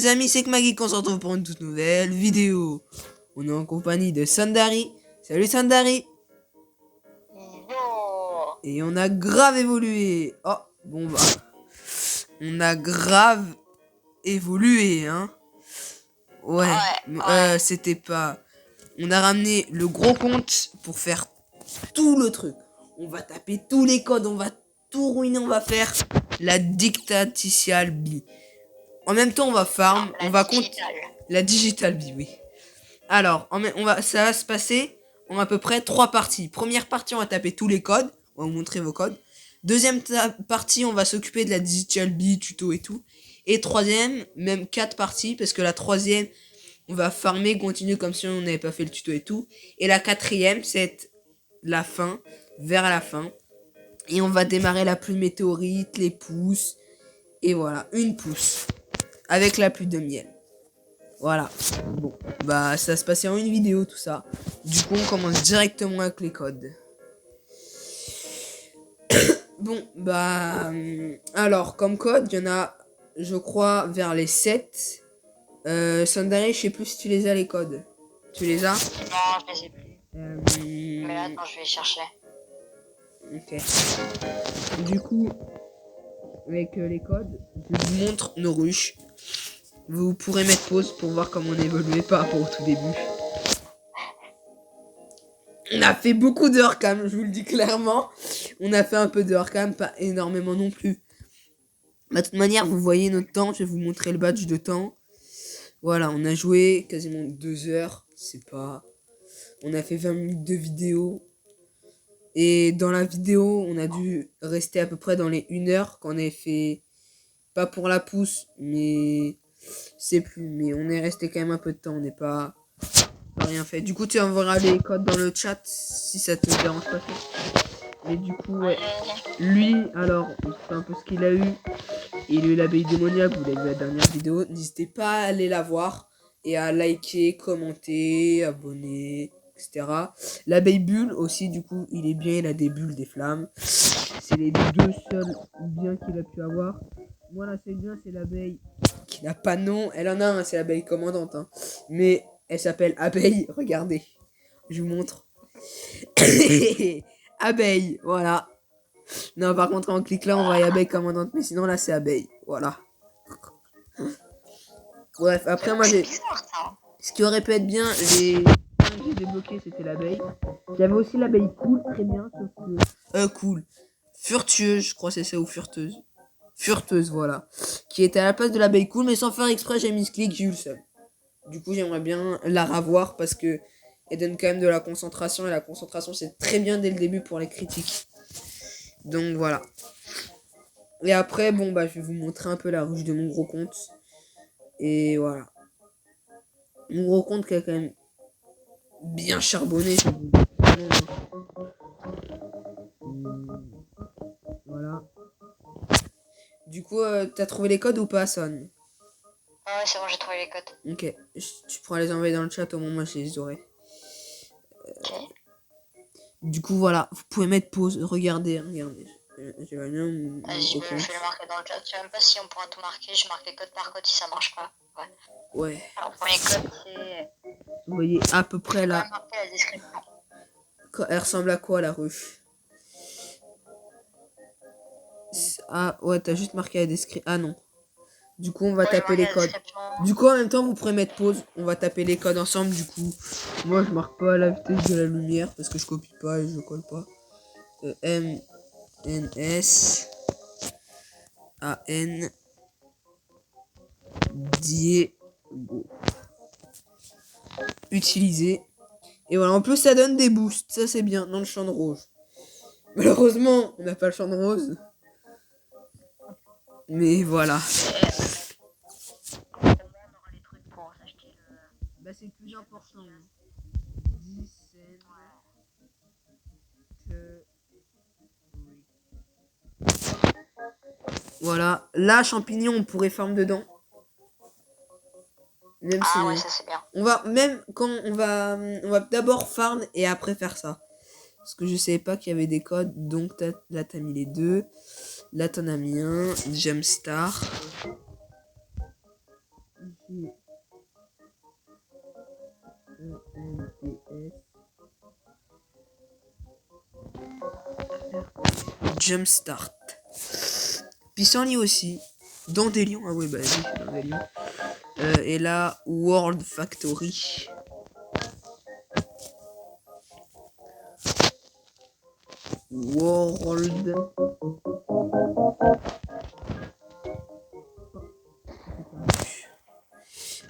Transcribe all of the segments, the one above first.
Les amis, c'est que Maggie qu'on se retrouve pour une toute nouvelle vidéo. On est en compagnie de Sandari. Salut Sandari. Yo. Et on a grave évolué. Oh, bon bah. On a grave évolué, hein. Ouais, Ouais. c'était pas... On a ramené le gros compte pour faire tout le truc. On va taper tous les codes, on va tout ruiner, on va faire la dictaticial bee. En même temps, on va farm, Non, on va compter digitale. la digital bee, oui. Alors, ça va se passer en à peu près 3 parties. Première partie, on va taper tous les codes. On va vous montrer vos codes. Deuxième partie, on va s'occuper de la digital bee, tuto et tout. Et troisième, même 4 parties, parce que la troisième, on va farmer, continuer comme si on n'avait pas fait le tuto et tout. Et la quatrième, c'est la fin, vers la fin. Et on va démarrer la pluie météorite, les pousses. Et voilà, une pousse. Avec la pluie de miel. Voilà. Bon, bah ça va se passer en une vidéo tout ça. Du coup, on commence directement avec les codes. Bon, bah alors comme code, il y en a je crois vers les 7. Sandari, je sais plus si tu les as les codes. Tu les as? Non, je les ai plus. Mais là, attends, je vais les chercher. Ok. Du coup, avec les codes, je vous montre nos ruches. Vous pourrez mettre pause pour voir comment on évoluait par rapport au tout début. On a fait beaucoup d'heures quand même, je vous le dis clairement. On a fait un peu d'heures quand même, pas énormément non plus. De toute manière, vous voyez notre temps, je vais vous montrer le badge de temps. Voilà, on a joué quasiment 2 heures, c'est pas... On a fait 20 minutes de vidéo. Et dans la vidéo, on a dû rester à peu près dans les 1 heure qu'on avait fait... Pas pour la pousse, mais... C'est plus, mais on est resté quand même un peu de temps, on n'est pas... rien fait. Du coup, tu enverras les codes dans le chat si ça te dérange pas. Mais du coup, ouais. Lui, alors, c'est un peu ce qu'il a eu. Il a eu l'abeille démoniaque, vous l'avez vu la dernière vidéo. N'hésitez pas à aller la voir et à liker, commenter, abonner, etc. L'abeille bulle aussi, du coup, il est bien, il a des bulles, des flammes. C'est les deux seuls biens qu'il a pu avoir. Moi, là, c'est bien, c'est l'abeille qui n'a pas de nom. Elle en a un, c'est l'abeille commandante. Hein. Mais elle s'appelle Abeille, regardez. Je vous montre. Abeille, voilà. Non, par contre, en cliquant là, on voit abeille commandante. Mais sinon, là, c'est abeille. Voilà. Bref, après, moi, j'ai... Ce qui aurait pu être bien, les que j'ai débloqué, c'était l'abeille. J'avais aussi l'abeille cool, très bien, sauf que... cool. Furtueuse, je crois c'est ça, ou furteuse. Furteuse, voilà. Qui était à la place de l'abeille cool, mais sans faire exprès, j'ai mis ce clic, j'ai eu le seul. Du coup, j'aimerais bien la revoir parce que elle donne quand même de la concentration, et la concentration, c'est très bien dès le début pour les critiques. Donc, voilà. Et après, bon, bah, je vais vous montrer un peu la ruche de mon gros compte. Et voilà. Mon gros compte qui a quand même bien charbonné. Voilà. Du coup, t'as trouvé les codes ou pas, Son? Ah ouais, c'est bon, j'ai trouvé les codes. Ok. Tu pourras les envoyer dans le chat, au moment où je les aurai. Ok. Du coup, voilà. Vous pouvez mettre pause. Regardez, regardez. J'ai la Vas-y, je vais le marquer dans le chat. Je sais même pas si on pourra tout marquer. Je marque les codes par code si ça marche pas. Ouais. Ouais. Alors, premier code, c'est... Vous voyez à peu près là. Marquer la description. Elle ressemble à quoi, la ruche? Ah, ouais, t'as juste marqué la description. Ah non. Du coup, on va taper les codes. Du coup, en même temps, vous pourrez mettre pause. On va taper les codes ensemble. Du coup, moi, je marque pas la vitesse de la lumière parce que je copie pas et je colle pas. M, N, S, A, N, Diego. Utiliser. Et voilà, en plus, ça donne des boosts. Ça, c'est bien dans le champ de rose. Malheureusement, on n'a pas le champ de rose. Mais voilà. Bah, c'est le plus important. 10 Voilà. Là, champignon, on pourrait farm dedans. Même si... ouais, ça c'est bien. On va, même quand on va d'abord farm et après faire ça. Parce que je savais pas qu'il y avait des codes. Donc là, t'as mis les deux. Là, t'en as mis un. Gemstar. G Jumpstart. Pissenlit aussi. Dandelion. Ah oui, bah oui, Dandelion. Et là, World Factory. World.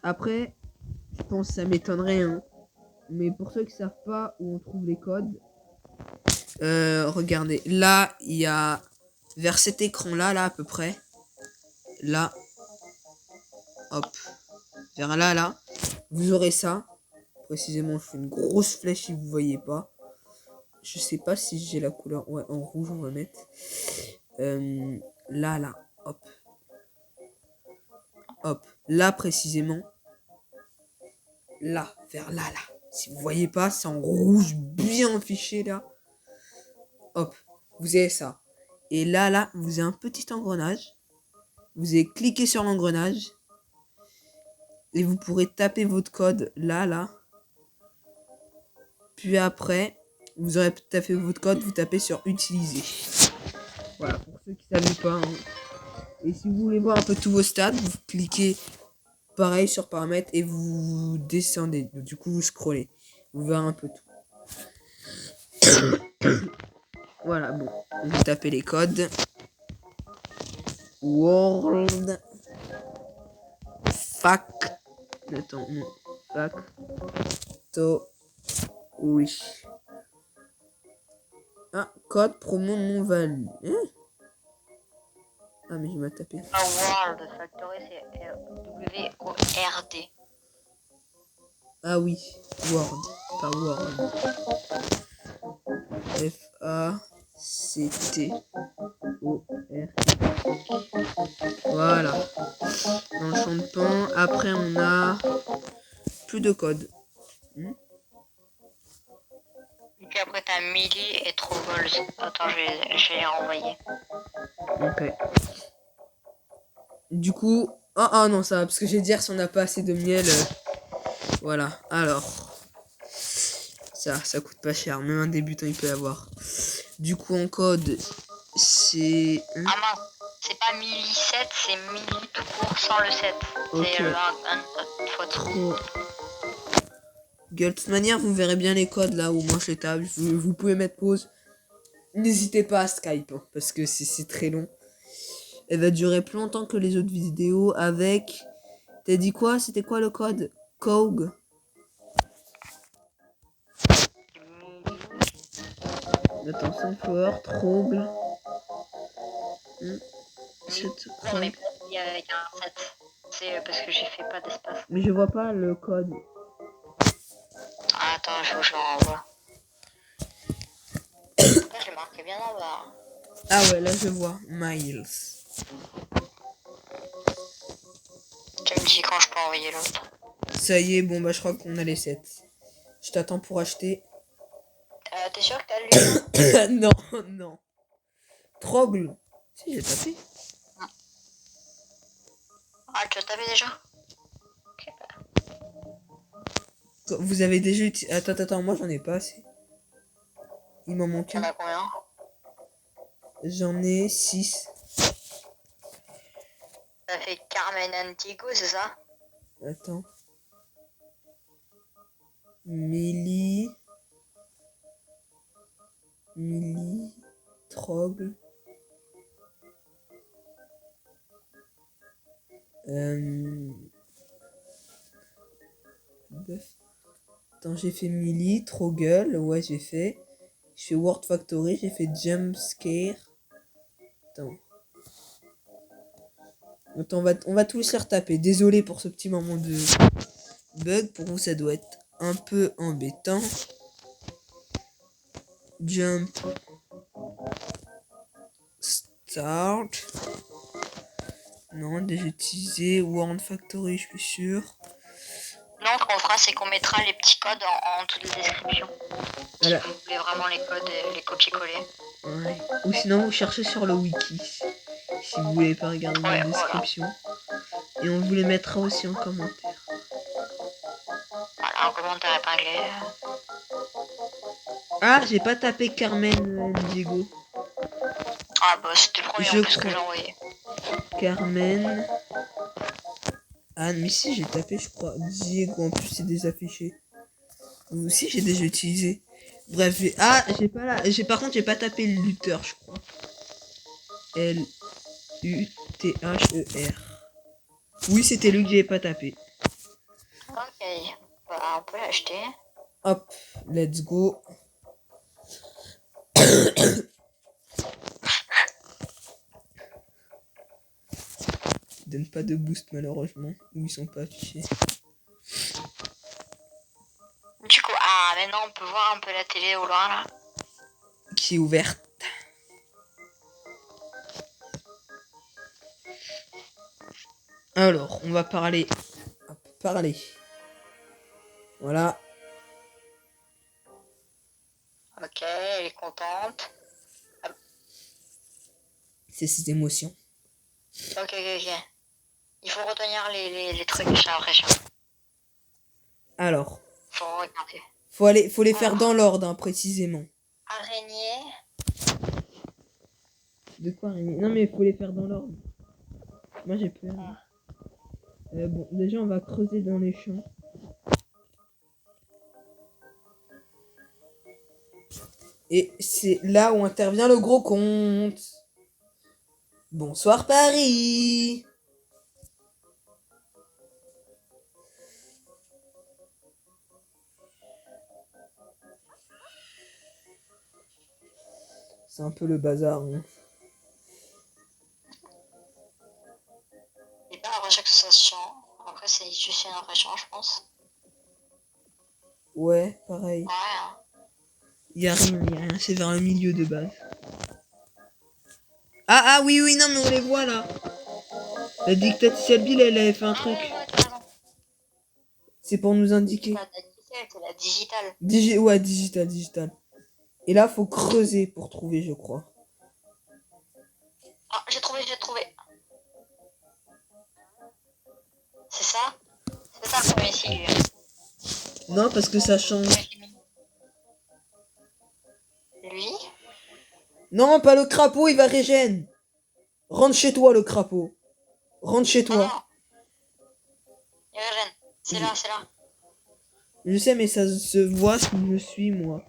Après, je pense que ça m'étonnerait, hein. Mais pour ceux qui savent pas où on trouve les codes, regardez. Là, il y a vers cet écran-là, là à peu près. Là. Hop. Vers là, là. Vous aurez ça. Précisément, je fais une grosse flèche si vous voyez pas. Je sais pas si j'ai la couleur. Ouais, en rouge, on va mettre. Là, là. Hop. Hop. Là, précisément. Là. Vers là, là. Si vous voyez pas, c'est en rouge bien affiché, là. Hop. Vous avez ça. Et là, là, vous avez un petit engrenage. Vous avez cliqué sur l'engrenage. Et vous pourrez taper votre code là, là. Puis après, vous aurez tapé votre code, vous tapez sur utiliser. Voilà, pour ceux qui ne savaient pas. Hein. Et si vous voulez voir un peu tous vos stats, vous cliquez pareil sur paramètres et vous descendez. Du coup, vous scrollez. Vous verrez un peu tout. Voilà, bon. Vous tapez les codes. World Fac. Attends, non. Factory. Ah, code promo non valide. Hein? Ah, mais je m'ai tapé. World Factory, c'est W-O-R-D. Ah oui, Word, pas World. F-A-C-T-O-R. Voilà. Dans le champ de pain, après on a plus de code. Et puis après t'as Millie et Troubles. Attends, je vais les renvoyer. Ok. Du coup... Ah non, ça va, parce que j'ai dire si on n'a pas assez de miel. Voilà, alors... Ça coûte pas cher, même un débutant il peut l'avoir. Du coup en code, c'est... Ah mince, c'est pas Millie 7, c'est Millie tout court sans le 7. Ok. C'est une faute. Trop... De toute manière, vous verrez bien les codes là où moi je les tape. Vous pouvez mettre pause. N'hésitez pas à Skype, hein, parce que c'est très long. Elle va durer plus longtemps que les autres vidéos avec... T'as dit quoi? C'était quoi le code? COG. Attends, Sunflower, Trouble. Non, mais il y a un 7. C'est parce que j'ai fait pas d'espace. Mais je vois pas le code. Ah, attends, je le renvoie. Je l'ai marqué bien en bas. Ah ouais, là je vois. Miles. Tu me dis quand je peux envoyer l'autre. Ça y est, bon bah je crois qu'on a les 7. Je t'attends pour acheter. T'es sûr que t'as lu? Non, non. Trouble. Si, j'ai tapé. Ah, tu as tapé déjà? Ok. Vous avez déjà utilisé... Attends, moi j'en ai pas assez. Il m'en manque T'en un. as combien? J'en ai 6. Ça fait Carmen Antigo, c'est ça? Attends. Millie, Trouble. Attends, j'ai fait Millie, Troggle, ouais j'ai fait. J'ai fait Word Factory, j'ai fait Jump Scare. Attends. Attends, on va tous les retaper. Désolé pour ce petit moment de bug. Pour vous, ça doit être un peu embêtant. Jump Start. Non, déjà utilisé. Word Factory, je suis sûr. Non, ce qu'on fera, c'est qu'on mettra les petits codes en toute description. Voilà. Si vous voulez vraiment les codes, les copier-coller. Ouais. Ou sinon, vous cherchez sur le wiki. Si vous voulez pas regarder la description. Et on vous les mettra aussi en commentaire. Voilà, un commentaire épinglé. Ah, j'ai pas tapé Carmen Diego. Ah bah c'était le premier Je en plus que crois. j'ai envoyé. Carmen. Ah, mais si, j'ai tapé, je crois. Diego, en plus, c'est désaffiché. Vous aussi, j'ai déjà utilisé. Bref, ah, j'ai pas là. Par contre, j'ai pas tapé Luther, je crois. Luther. Oui, c'était lui que j'avais pas tapé. Ok, bah on peut l'acheter. Hop, let's go. Ils donnent pas de boost malheureusement. Ou ils sont pas affichés. Du coup, ah maintenant on peut voir un peu la télé au loin là. Qui est ouverte. Alors, on va parler. Hop, parler. Voilà. Ok, elle est contente. C'est ses émotions. Ok. Il faut retenir les trucs j'ai l'impression. Alors, Faut regarder. faut les faire dans l'ordre, hein, précisément. Araignée. De quoi araignée? Non mais faut les faire dans l'ordre. Moi j'ai peur. Bon, déjà on va creuser dans les champs. Et c'est là où intervient le gros compte. Bonsoir Paris. C'est un peu le bazar. Hein. J'ai pas l'impression que ça se sent. Après c'est juste une impression je pense. Ouais, pareil. Ouais. Hein. Y a rien, c'est vers le milieu de base. Ah oui, non mais on les voit là. La dictatrice Bill, elle avait fait un truc. Ouais, c'est pour nous indiquer. C'est la digitale. Ouais, digital. Et là, faut creuser pour trouver, je crois. Ah, j'ai trouvé. C'est ça? C'est ça le premier signe. Non, parce que ça change. Lui? Non, pas le crapaud, il va régène. Rentre chez toi, le crapaud. Rentre chez toi. Ah, il régène. C'est là. Je sais, mais ça se voit si je suis, moi.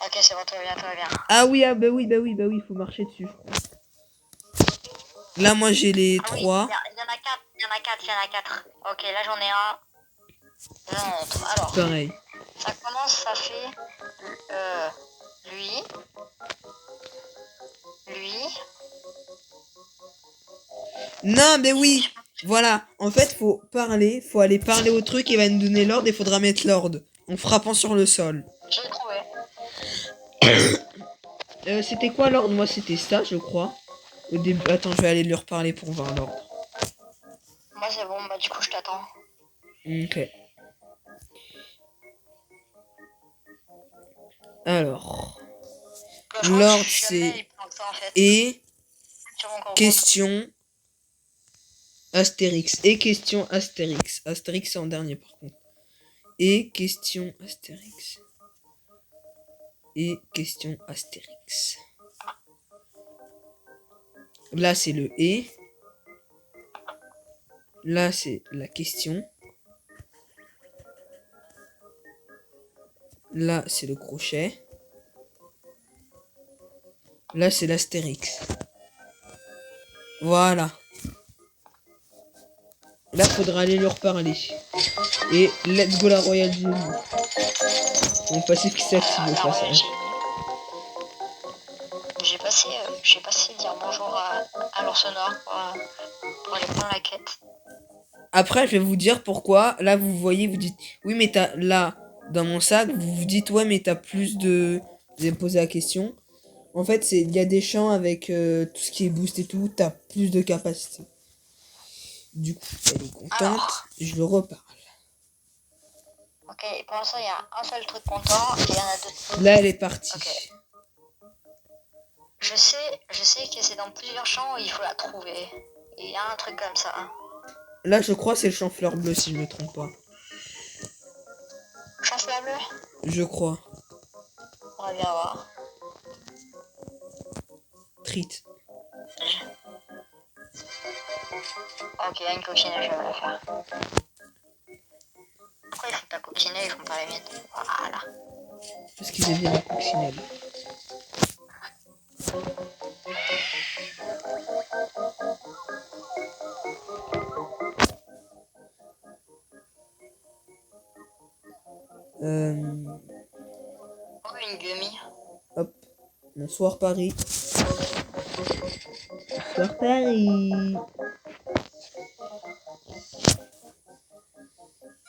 Ok, c'est bon, tout va bien. Ah oui, bah oui, il faut marcher dessus, je crois. Là, moi, j'ai les 3. Il y en a 4. Ok, là j'en ai un. Non, alors. Pareil. Ça commence, ça fait lui. Non, mais oui. Voilà. En fait, faut aller parler au truc, il va nous donner l'ordre et faudra mettre l'ordre en frappant sur le sol. J'ai trouvé. C'était quoi l'ordre? Moi, c'était ça, je crois. Au début. Attends, je vais aller lui reparler pour voir l'ordre. Moi, c'est bon, bah du coup, je t'attends. Ok. Alors. L'ordre, c'est et question Astérix. Et question Astérix. Astérix, c'est en dernier, par contre. Et question Astérix. Et question Astérix. Là, c'est le et. Là, c'est la question. Là, c'est le crochet. Là, c'est l'Astérix. Voilà. Là, faudra aller leur parler. Et let's go la Royal Genie. Mon passif qui s'active au passage. J'ai passé dire bonjour à l'ours noir pour aller prendre la quête. Après, je vais vous dire pourquoi. Là, vous voyez, vous dites... Oui, mais t'as... Là, dans mon sac, vous vous dites... Ouais, mais t'as plus de... Vous avez posé la question. En fait, il y a des champs avec tout ce qui est boost et tout. T'as plus de capacité. Du coup, elle est contente. Alors, je le reparle. Ok, pour l'instant, il y a un seul truc content et il y en a deux. Là, elle est partie. Okay. Je sais que c'est dans plusieurs champs où il faut la trouver. Il y a un truc comme ça. Là, je crois que c'est le champ-fleur bleu, si je me trompe pas. Chance-la bleu. Je crois. On va bien voir. Trite. Ok, il y a une coccinelle, je vais la faire. Pourquoi ils font ta coccinelle, ils font pas la mienne? Voilà. Parce qu'ils aiment bien la coccinelle. Oh, une gummy. Hop. Bonsoir Paris. Bonsoir Paris.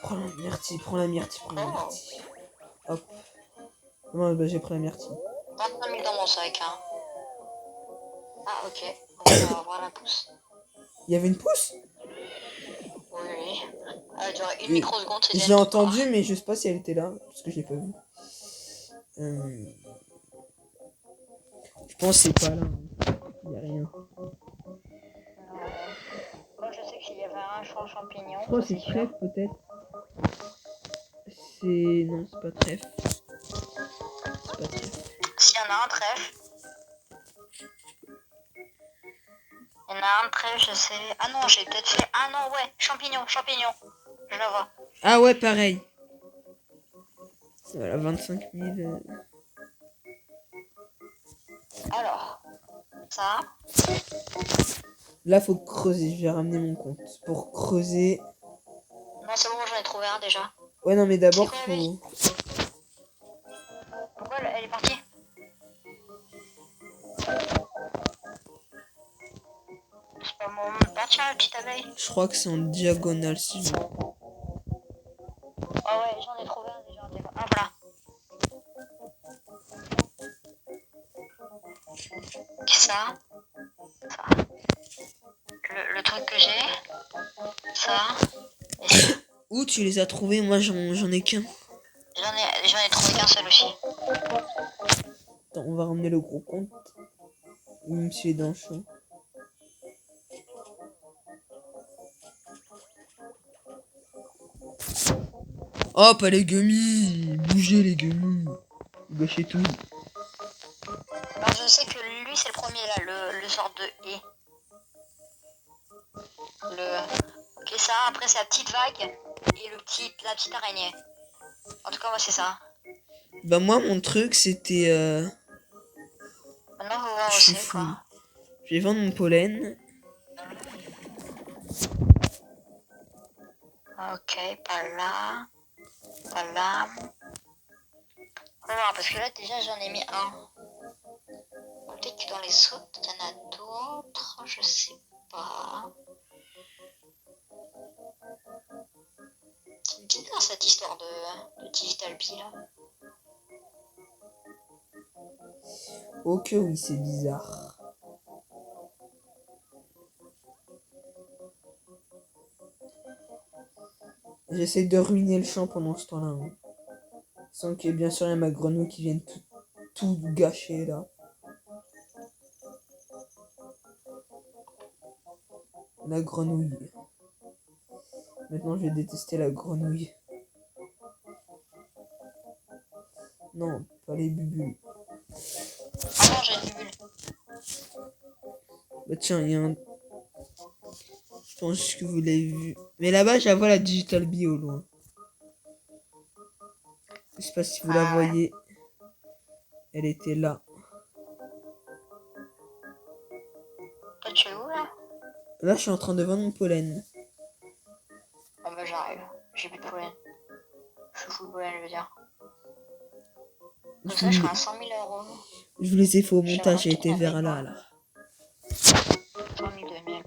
Prends la myrtille, prends la myrtille, prends la myrtille. Hop. Non, bah j'ai pris la myrtille. 25 000 dans mon sac, hein. Ah, ok. On va avoir la pousse. Il y avait une pousse? Oui, oui. Elle a duré une Oui. microseconde, c'est déjà J'ai une entendu, victoire. mais je sais pas si elle était là, parce que je l'ai pas vue. Je pense que c'est pas là. Il y a rien. Moi, je sais qu'il y avait un champ champignon. Je crois que ça, c'est sûr. trèfle peut-être. C'est. Non, c'est pas trèfle. C'est pas trèfle. S'il y en a un trèfle. Il y en a un trèfle, je sais. Ah non, j'ai peut-être fait. Ah non, ouais. Champignon, champignon. Je la vois. Ah ouais, pareil. Voilà, 25 000. Alors, ça. Là, faut creuser. Je vais ramener mon compte. Pour creuser. Non, c'est bon, j'en ai trouvé un déjà. Ouais, non, mais C'est d'abord, quoi, faut. Pourquoi elle est partie? C'est pas mon tiens, la petite abeille. Je crois que c'est en diagonale, si je. Ah ouais, j'en ai trouvé un déjà. Ah voilà. Ça. Ça. Le truc que j'ai. Ça. Et ça. Où tu les as trouvés? Moi, j'en ai qu'un. J'en ai trouvé qu'un seul aussi. Attends, on va ramener le gros compte. Même s'il est dans le champ. Oh, pas les gummies! Bougez les gummies! Gâchez tout. Alors je sais que lui c'est le premier là, le sort de et. Ok ça, après c'est la petite vague et la petite araignée. En tout cas moi c'est ça. Bah, moi, mon truc, c'était. Maintenant faut voir Je où suis c'est fou. quoi. Je vais vendre mon pollen. Ok, pas là. Pas là. On va voir parce que là déjà j'en ai mis un. Peut-être que dans les autres il y en a d'autres, je sais pas. C'est bizarre cette histoire de Digital Bee là. Ok, oui, c'est bizarre. J'essaie de ruiner le champ pendant ce temps-là. Hein. Sans qu'il y ait bien sûr ma grenouille qui vienne tout gâcher là. La grenouille. Maintenant, je vais détester la grenouille. Non, pas les bubules. Ah non, j'ai une bulle. Bah tiens, il y a un... Je pense que vous l'avez vu. Mais là-bas, je la vois la Digital Bee au loin. Je sais pas si vous la voyez. Elle était là. Toi tu es où là? Là, je suis en train de vendre mon pollen. Ah bah j'arrive. J'ai plus de pollen. Je suis full pollen, je veux dire. Comme ça, je serai à 100 000 euros. Je vous les ai fait au J'aimerais montage, j'ai acheter été une vers abeille, là, moi. là. 100 000 de miel.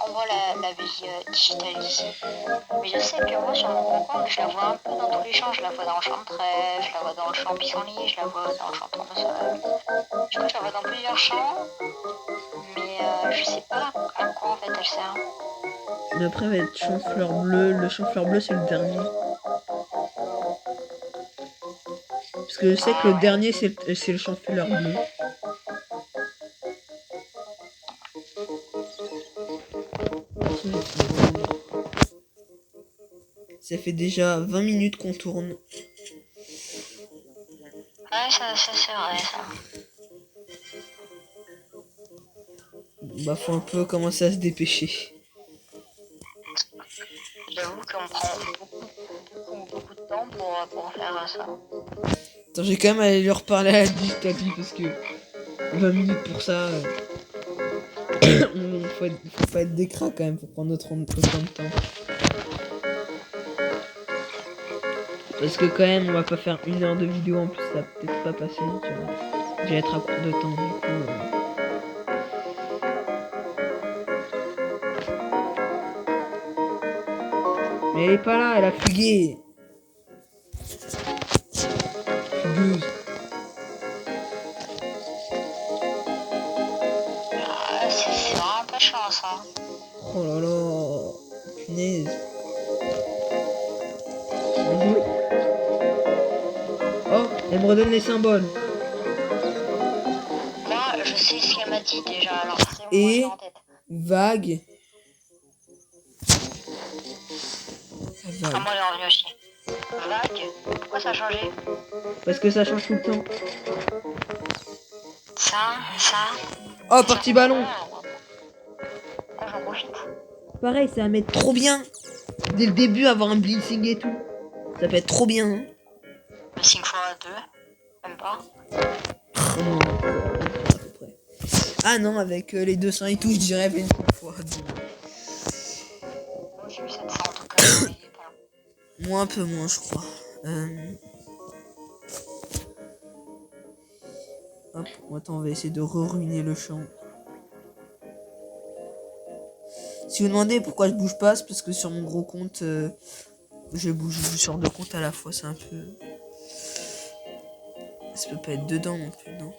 On voit la vie digitalisée. Mais je sais que moi, sur mon compte, je la vois un peu dans tous les champs. Je la vois dans le champ de trèfle, je la vois dans le champ pissenlit, je la vois dans le champ tournesol. Du coup, je la vois dans plusieurs champs. Mais je sais pas à quoi en fait elle sert. Mais après, va être champ-fleur bleu. Le champ-fleur bleu, c'est le dernier. Parce que je sais que le Ah ouais. dernier, c'est le champ-fleur bleu. Ça fait déjà 20 minutes qu'on tourne. Ouais, ça c'est vrai, ça. Bah faut un peu commencer à se dépêcher. J'avoue qu'on prend beaucoup de temps pour faire ça. Attends, j'ai quand même aller lui reparler à la Digitalpie parce que 20 minutes pour ça. Faut pas être des cracks quand même pour prendre autant de temps. Parce que quand même, on va pas faire 1 heure de vidéo en plus, ça va peut-être pas passer. Tu vois. Je vais être à court de temps du coup. Mais elle est pas là, elle a fugué. Fugueuse. C'est vraiment pas chiant, ça. Oh là là. Punaise. Oh, elle me redonne les symboles. Moi, je sais ce qu'elle m'a dit déjà, alors c'est bon, moi je Et l'ai en tête. vague. Ah, Vague. moi j'ai envie aussi. Vague. Pourquoi ça a changé? Parce que ça change tout le temps. Ça. Oh, parti ballon. Ah, j'en profite. Pareil, ça va mettre trop bien. Dès le début, avoir un blitzing et tout. Ça peut être trop bien. Hein. Le 5 fois 2. Même pas. Oh non, à peu près. Ah non, avec les 200 et tout, je dirais 25 fois. Moi j'ai eu 700 en tout cas, mais il est pas là. Moi, un peu moins, je crois. Hop, attends, on va essayer de ruiner le champ. Si vous demandez pourquoi je bouge pas, c'est parce que sur mon gros compte, je bouge sur 2 comptes à la fois, c'est un peu... Ça peut pas être dedans non plus, non.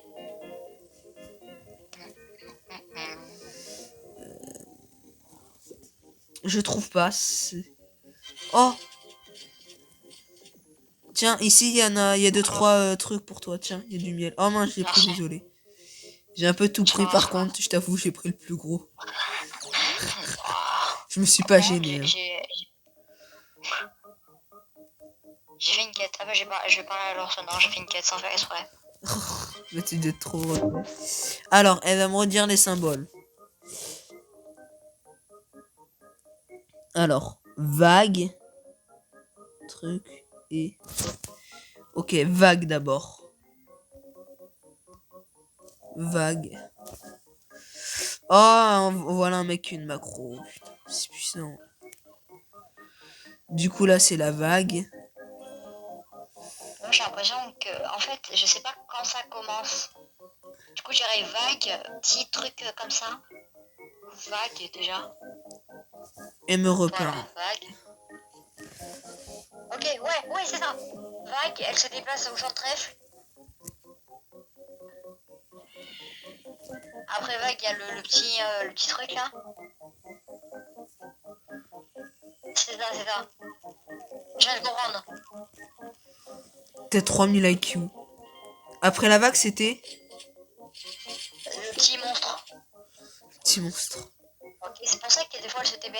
Je trouve pas. Oh! Tiens, ici, il y a 2-3 trucs pour toi. Tiens, il y a du miel. Oh mince, j'ai pris, désolé. J'ai un peu tout pris par contre, je t'avoue, j'ai pris le plus gros. Je me suis pas gêné. Hein. J'ai fait une quête. Ah bah je vais parler à l'ours. Non, j'ai fait une quête sans faire exprès. Mais tu dois être trop... Alors, elle va me redire les symboles. Alors, vague. Truc. Et... Ok, vague d'abord. Vague. Oh, voilà un mec qui a une macro. Putain, c'est puissant. Du coup, là, c'est la vague. Moi j'ai l'impression que, en fait, je sais pas quand ça commence. Du coup, j'irai vague, petit truc comme ça. Vague déjà. Et me repart. Voilà, vague. Ok, ouais, c'est ça. Vague, elle se déplace au champ de trèfle. Après vague, il y a le petit truc là. C'est ça. Je viens de comprendre. T'as 3000 IQ. Après la vague, c'était... Le petit monstre. Petit monstre. Ok, c'est pour ça que des fois elle se TP.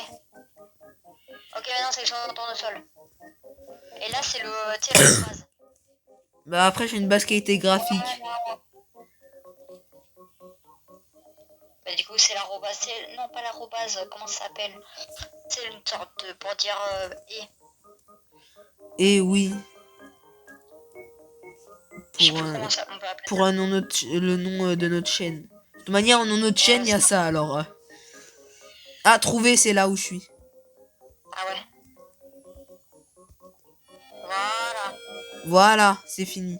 Ok, maintenant c'est le champ de tournesol. Et là c'est le, tu sais, la base. Bah après, j'ai une basse qualité graphique. Bah, du coup c'est l'arrobase, non pas l'arrobase, comment ça s'appelle? C'est une sorte de, pour dire Et oui. Je sais plus comment ça, on peut appeler Pour ça. le nom de notre chaîne. De toute manière, dans notre chaîne, il y a ça alors. Ah, trouver, c'est là où je suis. Ah ouais. Voilà. Voilà, c'est fini.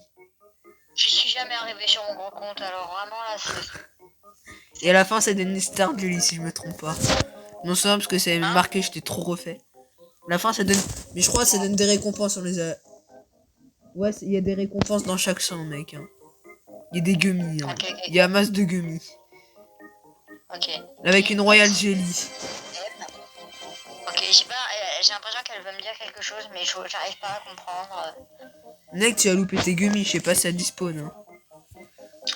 Je suis jamais arrivé sur mon gros compte, alors vraiment là c'est... Et à la fin, ça donne une star Jelly si je me trompe pas. Non seulement parce que ça avait marqué, j'étais trop refait. À la fin, ça donne. Mais je crois que ça donne des récompenses sur les. Ouais, il y a des récompenses dans chaque sang, mec. Hein. Il y a des gummies. Hein. Ok. Il y a masse de gummies. Ok. Avec une Royal Jelly. Ok, j'ai l'impression qu'elle veut me dire quelque chose, mais j'arrive pas à comprendre. Mec, tu as loupé tes gummies, je sais pas si ça despawn. Hein.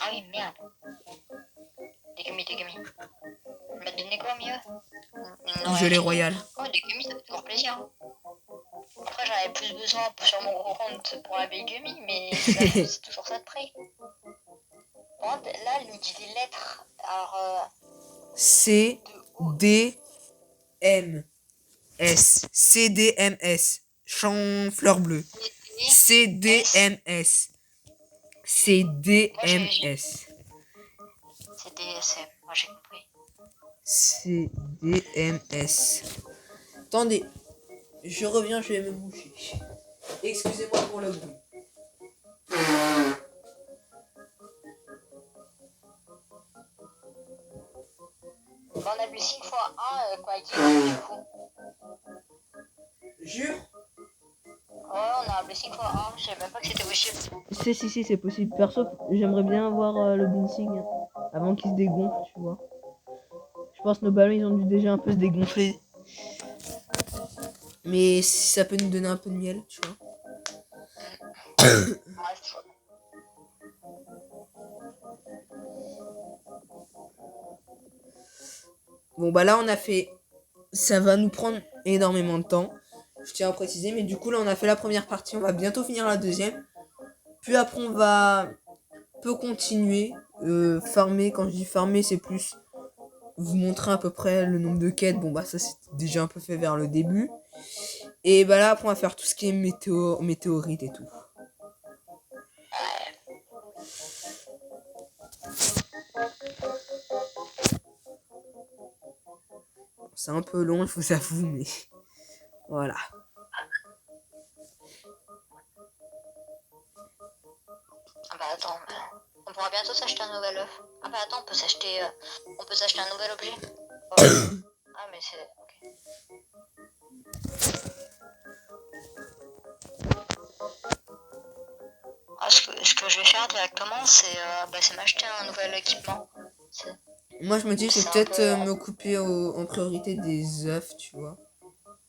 Ah oui, merde. Des gummies. Elle m'a donné quoi mieux? du gelée royale. Oh, des gummies, ça fait toujours plaisir. Après, j'en avais plus besoin sur mon gros compte pour la belle gummy, mais c'est toujours ça de près. Par contre, là, elle nous dit les lettres. Alors, C, D, M, S. C, D, M, S. Champ fleur bleue. C, D, M, S. C, D, M, S. c'est DSM, moi j'ai compris. C, D, M, S. Attendez, je reviens, je vais me boucher. Excusez-moi pour le bruit. On a appelé 5 fois 1, quoi, qui est du coup. Jure? Ouais, on a appelé 5 fois 1, je savais même pas que c'était possible. Si, c'est possible. Perso, j'aimerais bien avoir le bouncing avant qu'il se dégonfle, tu vois. Je pense que nos ballons, ils ont dû déjà un peu se dégonfler. Mais si ça peut nous donner un peu de miel, tu vois. Bref. Bon, bah là, on a fait... Ça va nous prendre énormément de temps. Je tiens à préciser. Mais du coup, là, on a fait la première partie. On va bientôt finir la deuxième. Puis après, on va... peut continuer. Farmer. Quand je dis farmer, c'est plus... vous montrer à peu près le nombre de quêtes. Bon, bah ça, c'est déjà un peu fait vers le début. Et bah là, après, on va faire tout ce qui est météorite et tout. C'est un peu long, je vous avoue, mais voilà. Ah bah attends, on pourra bientôt s'acheter un nouvel œuf. Ah bah attends, on peut s'acheter un nouvel objet. Oh. Ah mais c'est... ok. Ah, ce que je vais faire directement, c'est m'acheter un nouvel équipement. Moi, je me dis, c'est C'est un peut-être peu- me couper en priorité des œufs, tu vois.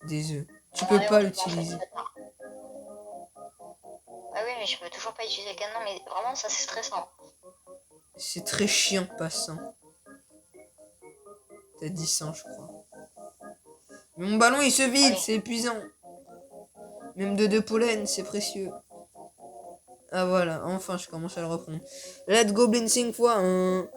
Des œufs. Tu Ouais, peux on pas peut l'utiliser. Ah oui, mais je peux toujours pas utiliser le canon, mais vraiment, ça c'est stressant. C'est très chiant, passant. T'as dit 100, je crois. Mais mon ballon, il se vide, Oui. c'est épuisant. Même de 2 pollen, c'est précieux. Ah voilà, enfin, je commence à le reprendre. Let's go, blitzing fois 1.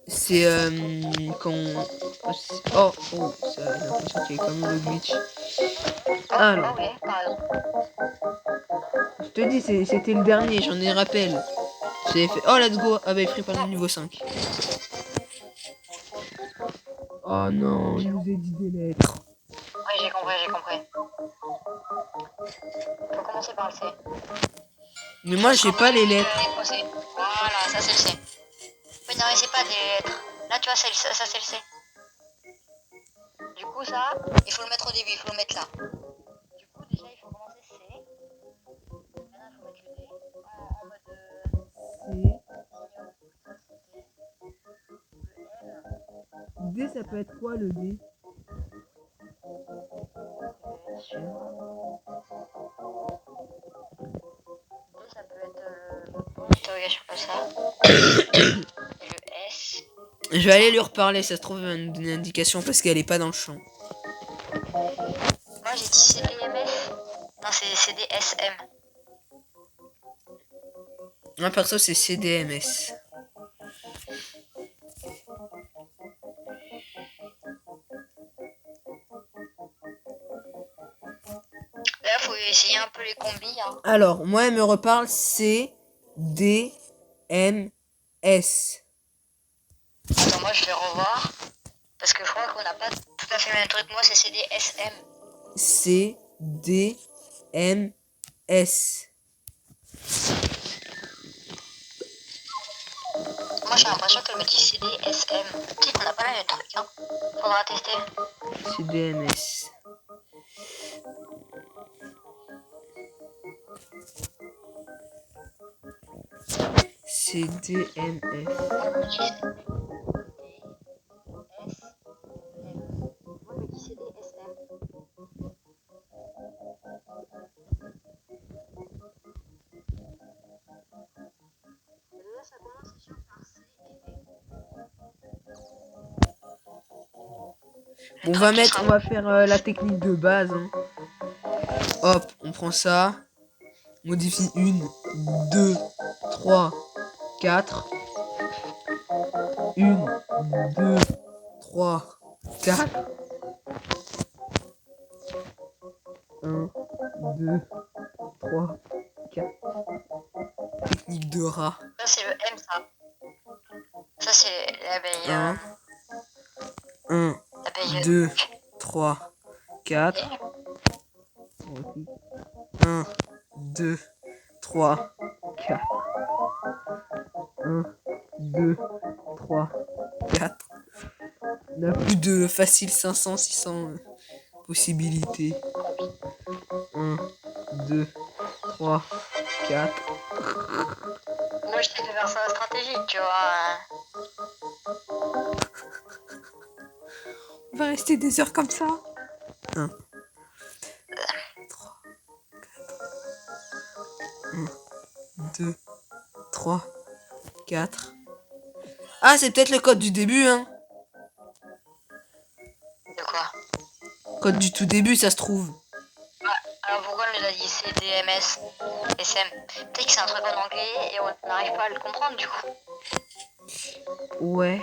C'est quand... Oh, ça, j'ai l'impression qu'il y a quand même le glitch. Alors, je te dis, c'était le dernier, j'en ai rappel. J'ai fait... Oh, let's go. Ah bah, il ferait pas le niveau 5. Oh non, il nous a dit des lettres. Oui, j'ai compris. Faut commencer par le C. Mais moi, j'ai pas les lettres. Voilà, ça c'est le C. Mais non, mais c'est pas des lettres. Là, tu vois, ça c'est le C. Du coup, ça, il faut le mettre au début, il faut le mettre là. Du coup, déjà, il faut commencer C. Maintenant, il faut mettre le D en mode... D, ça peut être quoi le D? Ça peut être l'interrogation comme ça. Le S. Je vais aller lui reparler, ça se trouve une indication parce qu'elle est pas dans le champ. Moi, j'ai dit CDMF. Non, c'est CDSM. Moi, perso, c'est CDMS. Là, faut essayer un peu les combis. Hein. Alors, moi, elle me reparle C, D, M, S. Attends, moi, je vais revoir. Parce que je crois qu'on n'a pas tout à fait le même truc. Moi, c'est CDSM. C, D, M, S. Moi, j'ai l'impression qu'elle me dit CDSM. Peut-être qu'on n'a pas le même truc. Hein. Faudra tester. CDMS. CDMS. On va faire la technique de base. Hein. Hop, on prend ça. Modifie 1, 2, 3, 4. 1, 2, 3, 4. 1, 2, 3, 4. Technique de rat. Ça, c'est le M, ça. Ça, c'est l'abeille. 1, L'abeille. 2, 3, 4. 1, 2, 3, 4. 1, 2, 3, 4. On a plus de facile 500, 600 possibilités. 1, 2, 3, 4. Moi, j'essaie de faire ça stratégique, tu vois. On va rester des heures comme ça. 1, 3, 4. 1, 2, 3, 4. Ah, c'est peut-être le code du début, hein. De quoi? Code du tout début, ça se trouve. Alors pourquoi on nous a dit CDMS, SM? Peut-être que c'est un truc en anglais et on n'arrive pas à le comprendre du coup. Ouais.